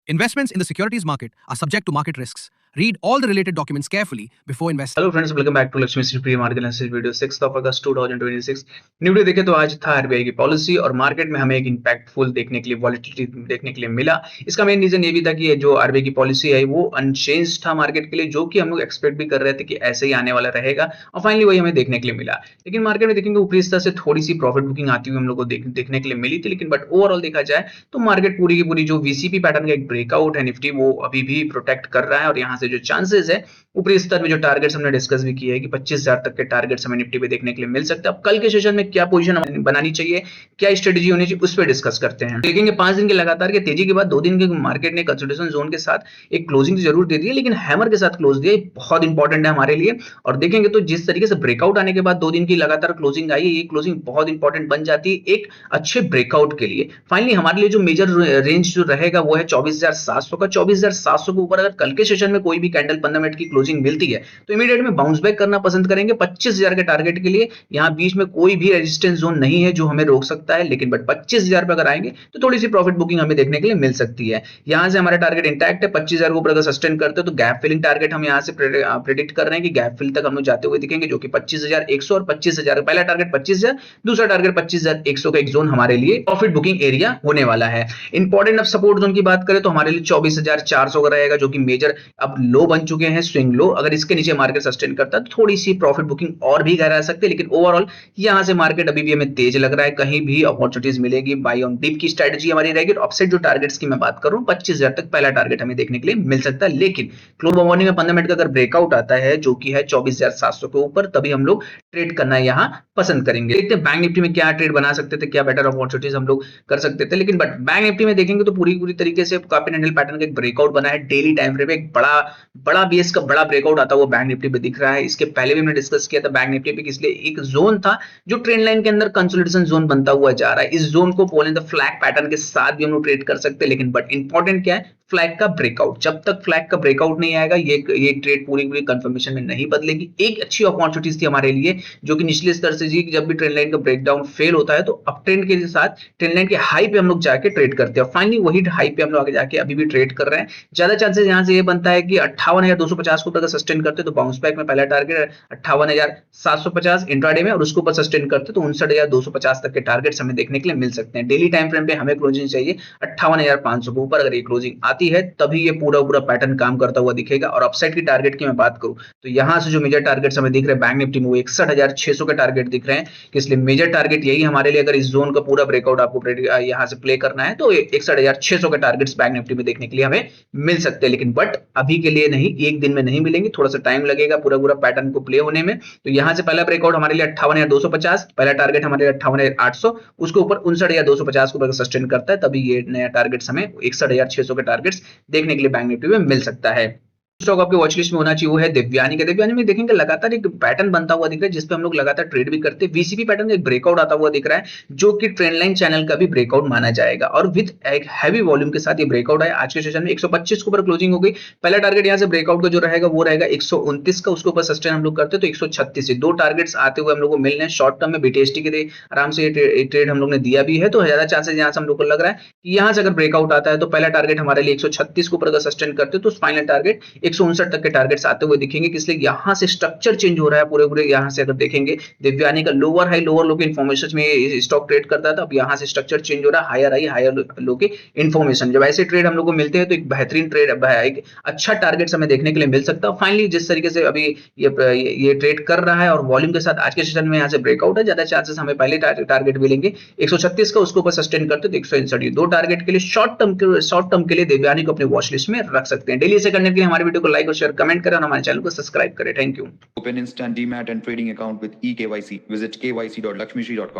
Investments in the securities market are subject to market risks. Read all the related documents carefully before investing. Hello friends, welcome back to Lakshmi Shri pre market analysis video 6 अगस्त 2026। न्यूडे देखे तो आज था RBI की policy और market में हमें एक इंपैक्टफुल देखने के लिए वॉलेटिलिटी देखने के लिए मिला। इसका मेन रीजन ये भी था कि जो आरबीआई की पॉलिसी है वो अनचेंज था मार्केट के लिए, जो कि हम लोग एक्सपेक्ट भी कर रहे थे कि ऐसे ही आने वाला रहेगा और फाइनली वही हमें देखने के लिए मिला। लेकिन मार्केट में देखेंगे ऊपरी स्तर से थोड़ी सी प्रॉफिट बुकिंग आती हुई हम लोग को देखने के लिए मिली थी, लेकिन बट ओवरऑल देखा जाए तो मार्केट पूरी की पूरी जो वीसीपी पैटर्न का एक ब्रेकआउट है निफ्टी वो अभी भी प्रोटेक्ट कर रहा है और यहाँ से जो चांसेस है ऊपरी स्तर में जो टारगेट्स हमने डिस्कस भी किए हैं कि 25,000 तक के टारगेट्स हमें निफ्टी पे देखने के लिए मिल सकते हैं। अब कल के सेशन में क्या पोजीशन बनानी चाहिए, क्या स्ट्रेटजी होनी चाहिए, उस पर डिस्कस करते हैं। देखेंगे 5 दिन के लगातार के तेजी के बाद 2 दिन के मार्केट ने कंसोलिडेशन जोन के साथ एक क्लोजिंग जरूर दे दी है, लेकिन हैमर के साथ क्लोज दिया, बहुत इंपॉर्टेंट है हमारे लिए। और देखेंगे तो जिस तरीके से ब्रेकआउट आने के बाद 2 दिन की लगातार क्लोजिंग आई है, ये क्लोजिंग बहुत इंपॉर्टेंट बन जाती है एक अच्छे ब्रेकआउट के लिए। फाइनली हमारे लिए जो मेजर रेंज जो रहेगा वो है 24,700 का। 24,700 के ऊपर अगर कल के सेशन में कोई भी कैंडल 15 मिनट की क्लोजिंग मिलती है तो इमीडिएट में बाउंस बैक करना पसंद करेंगे 25,000 के टारगेट के लिए। यहां बीच में कोई भी रेजिस्टेंस जोन नहीं है जो हमें रोक सकता है, लेकिन बट 25,000 पे अगर आएंगे तो थोड़ी सी प्रॉफिट बुकिंग हमें देखने के लिए मिल सकती है। यहां से हमारा टारगेट इंटैक्ट है। 25,000 के ऊपर अगर सस्टेन करते हैं तो गैप फिलिंग टारगेट हम यहां से प्रेडिक्ट कर रहे हैं कि गैप फिल तक हम लोग जाते हुए दिखेंगे, जो कि 25,100 और 25,000 पहला टारगेट 25,000, दूसरा टारगेट 25,100 का एक जोन हमारे लिए प्रॉफिट बुकिंग एरिया होने वाला है। इंपॉर्टेंट अब सपोर्ट जोन की बात करें तो हमारे लिए 24,400 का रहेगा, जो कि मेजर अब लो बन चुके हैं, स्विंग लो। अगर इसके नीचे मार्केट सस्टेन करता है तो थोड़ी सी प्रॉफिट बुकिंग और भी गहरा सकते हैं, लेकिन ओवरऑल यहां से मार्केट अभी भी हमें तेज लग रहा है। कहीं भी अपॉर्चुनिटीज मिलेगी, बाय ऑन डिप की स्ट्रेटजी हमारी रहेगी। ऑफसेट जो टारगेट्स की मैं बात करूं 25,000 तक पहला टारगेट हमें देखने के लिए मिल सकता है, लेकिन क्लोज मॉर्निंग में 15 मिनट का अगर ब्रेकआउट आता है जो कि है 24,700 के ऊपर, तभी हम लोग ट्रेड करना यहां पसंद करेंगे। देखते हैं बैंक निफ्टी में क्या ट्रेड बना सकते थे, क्या बेटर अपॉर्चुनिटीज हम लोग कर सकते थे। लेकिन बट बैंक निफ्टी में देखेंगे तो पूरी तरीके से काफी कैंडल पैटर्न का एक ब्रेकआउट बना है। डेली टाइम फ्रेम में एक बड़ा बेस का बड़ा ब्रेकआउट आता हुआ बैंक निफ्टी पे दिख रहा है। इसके पहले भी हमने डिस्कस किया था बैंक निफ्टी पे, इसलिए एक जोन था जो ट्रेंड लाइन के अंदर कंसोलिडेशन जोन बनता हुआ जा रहा है। इस जोन को बोले तो फ्लैग पैटर्न के साथ भी हम लोग ट्रेड कर सकते हैं, लेकिन बट इंपॉर्टेंट क्या है, फ्लैग का ब्रेकआउट। जब तक फ्लैग का ब्रेकआउट नहीं आएगा ये ट्रेड पूरी कंफर्मेशन में नहीं बदलेगी। एक अच्छी अपॉर्चुनिटीज थी हमारे लिए जो कि निचले स्तर से जी जब भी ट्रेंड लाइन का ब्रेकडाउन फेल होता है तो अप ट्रेंड के साथ ट्रेंड लाइन के हाई पे हम लोग जाके ट्रेड करते हैं। फाइनली वही हाई पे हम लोग आगे जाके अभी भी ट्रेड कर रहे हैं। ज्यादा चांसेस यहां से ये बनता है कि 58,250 को अगर सस्टेन करते तो बाउंस बैक में पहला टारगेट 58,750 इंट्राडे में, और उसके ऊपर सस्टेन करते तो 59,250 तक के टारगेट्स हमें देखने के लिए मिल सकते हैं। डेली टाइम फ्रेम पे हमें क्लोजिंग चाहिए 58,500 के ऊपर। अगर ये क्लोजिंग आती है तभी ये पूरा पैटर्न काम करता हुआ दिखेगा। और अपसाइड की टारगेट की मैं बात करूं तो यहां से जो मेजर टारगेट्स हमें दिख रहे हैं बैंक निफ्टी में वो 61,600 के टारगेट दिख रहे हैं, इसलिए मेजर टारगेट यही हमारे लिए। अगर इस जोन का पूरा ब्रेकआउट आपको यहां से प्ले करना है तो 61,600 के टारगेट्स बैंक निफ्टी में देखने के लिए हमें मिल सकते हैं, लेकिन बट अभी के लिए नहीं, एक दिन में नहीं मिलेंगे, थोड़ा सा टाइम लगेगा पूरा पैटर्न को प्ले होने में। तो यहां से पहला ब्रेकआउट हमारे लिए 58,250, पहला टारगेट हमारे लिए 58,800, उसके ऊपर 59,250 को सस्टेन करता है तभी ये नया टारगेट्स हमें 61,600 के टारगेट्स देखने के लिए बैंक निफ्टी में मिल सकता है। स्टॉक आपके वॉच लिस्ट में होना चाहिए वो है दिव्यानी का। दिव्यानी में देखेंगे लगातार एक पैटर्न बनता हुआ दिख रहा है जिसपे हम लोग लगातार ट्रेड भी करते हैं। वीसीपी पैटर्न एक ब्रेकआउट आता हुआ दिख रहा है जो कि ट्रेंड लाइन चैनल का भी ब्रेकआउट माना जाएगा, और विद एक हैवी वॉल्यूम के साथ ये ब्रेकआउट है। आज के सेशन में 125 के ऊपर क्लोजिंग हो गई। पहला टारगेट यहाँ से ब्रेकआउट का जो रहेगा वो रहेगा 129 का, उसके ऊपर सस्टेन हम लोग करते हैं तो 136 से 2 टारगेट्स आते हुए हम लोग को मिल रहे हैं। शॉर्ट टर्म में बीटीएसटी के आराम से ये ट्रेड हम लोग ने दिया भी है, तो ज्यादा चांसेस यहाँ से हम लोग को लग रहा है कि यहाँ से अगर ब्रेकआउट आता है तो पहला टारगेट हमारे लिए 136 के ऊपर अगर सस्टेन करते हैं तो फाइनल टारगेट 159 तक के टारगेट्स आते हुए दिखेंगे। इसलिए यहां से स्ट्रक्चर चेंज हो रहा है पूरे यहां से अगर देखेंगे दिव्यानी का लोअर हाई लोअर लो के इंफॉर्मेशन में स्टॉक ट्रेड करता था, अब यहां से स्ट्रक्चर चेंज हो रहा है, हायर हाई हायर लो के इंफॉर्मेशन। जब ऐसे ट्रेड हम लोग को मिलते हैं तो एक बेहतरीन ट्रेड, एक अच्छा टारगेट्स हमें देखने के लिए मिल सकता है। फाइनली जिस तरीके से अभी ये ट्रेड कर रहा है और वॉल्यूम के साथ आज के सेशन में यहां से ब्रेकआउट है, ज्यादा चांसेस हमें पहले टारगेट मिलेंगे 136 का, उसके ऊपर सस्टेन करते तो 159। 2 टारगेट के लिए शॉर्ट टर्म के लिए दिव्यानी को अपने वॉच लिस्ट में रख सकते हैं। डेली से करने के लिए हमारे वीडियो को लाइक और शेयर कमेंट करें और हमारे चैनल को सब्सक्राइब करें। Thank you. Open instant demat and trading account with eKYC. Visit kyc.lakshmishri.com.